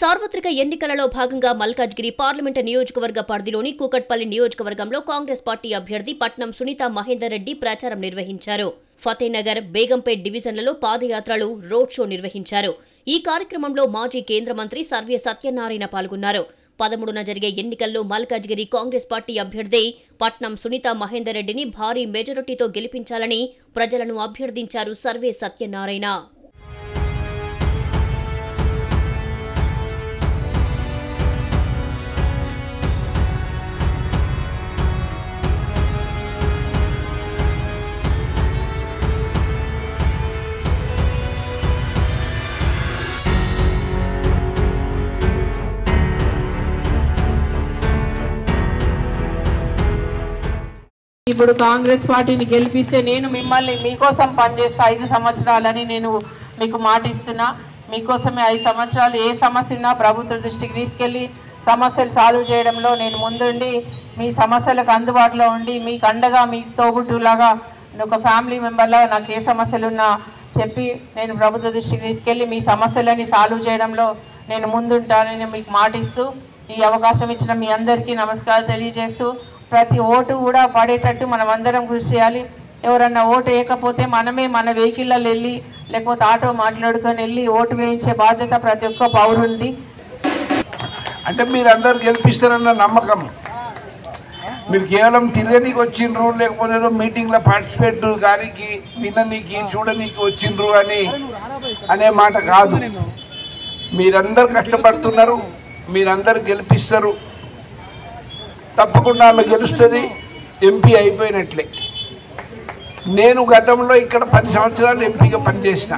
సార్వత్రిక ఎన్నికలలో భాగంగా మల్కాజ్గిరి పార్లమెంటు నియోజకవర్గ పరిధిలోని కూకట్పల్లి నియోజకవర్గంలో కాంగ్రెస్ పార్టీ అభ్యర్థి పట్నం సునీత మహేందర్ రెడ్డి ప్రచారం నిర్వహించారు. ఫతేనగర్, బేగంపేట్ డివిజన్లలో పాదయాత్రలు, రోడ్ షో నిర్వహించారు. ఈ కార్యక్రమంలో మాజీ కేంద్ర మంత్రి సర్వే సత్యనారాయణ పాల్గొన్నారు. 13న జరిగే ఎన్నికల్లో మల్కాజ్గిరి కాంగ్రెస్ పార్టీ అభ్యర్థి పట్నం సునీత మహేందర్ రెడ్డిని భారీ మెజారిటీతో గెలిపించాలని ప్రజలను అభ్యర్థించారు సర్వే సత్యనారాయణ. ఇప్పుడు కాంగ్రెస్ పార్టీని గెలిపిస్తే నేను మిమ్మల్ని మీకోసం పనిచేస్తా 5 సంవత్సరాలని నేను మీకు మాట ఇస్తున్నా. మీకోసమే 5 సంవత్సరాలు ఏ సమస్య ఉన్నా ప్రభుత్వ దృష్టికి తీసుకెళ్లి సమస్యలు సాల్వ్ చేయడంలో నేను ముందుండి మీ సమస్యలకు అందుబాటులో ఉండి మీకు అండగా మీ తోబుట్టులాగా ఒక ఫ్యామిలీ మెంబర్లా నాకు ఏ సమస్యలు ఉన్నా చెప్పి నేను ప్రభుత్వ దృష్టికి తీసుకెళ్లి మీ సమస్యలని సాల్వ్ చేయడంలో నేను ముందుంటానని మీకు మాట ఇస్తూ ఈ అవకాశం ఇచ్చిన మీ అందరికీ నమస్కారాలు తెలియజేస్తూ ప్రతి ఓటు కూడా పడేటట్టు మనం అందరం కృషి చేయాలి. ఎవరన్నా ఓటు వేయకపోతే మనమే మన వెహికల్లో వెళ్ళి లేకపోతే ఆటో మాట్లాడుకొని వెళ్ళి ఓటు వేయించే బాధ్యత ప్రతి ఒక్క పౌరుంది. అంటే మీరందరూ గెలిపిస్తారన్న నమ్మకం. మీరు కేవలం తిరగనీకి వచ్చిండ్రు, లేకపోతే ఏదో మీటింగ్లో పార్టిసిపేట్ కానీ విననీకి చూడనీకి వచ్చిండ్రు అనే మాట కాదు. మీరందరూ కష్టపడుతున్నారు, మీరందరూ గెలిపిస్తారు. తప్పకుండా ఆమె గెలుస్తుంది, ఎంపీ అయిపోయినట్లే. నేను గతంలో ఇక్కడ 10 సంవత్సరాలు ఎంపీగా పనిచేసిన.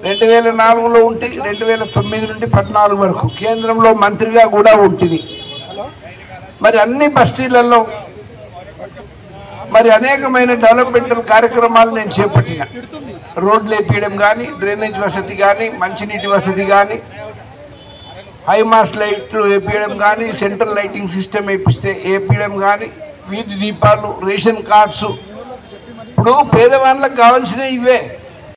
2004లో ఉంటే 2009 నుండి 14 వరకు కేంద్రంలో మంత్రిగా కూడా ఉంటుంది. మరి అన్ని బస్తీలలో మరి అనేకమైన డెవలప్మెంటల్ కార్యక్రమాలు నేను చేపట్టిన. రోడ్లు వేపించడం కానీ, డ్రైనేజ్ వసతి కానీ, మంచినీటి వసతి కానీ, హైమాస్ లైట్లు వేపించడం కానీ, సెంట్రల్ లైటింగ్ సిస్టమ్ వేపించడం కానీ, వీధి దీపాలు, రేషన్ కార్డ్స్. ఇప్పుడు పేదవాళ్ళకి కావాల్సినవి ఇవే.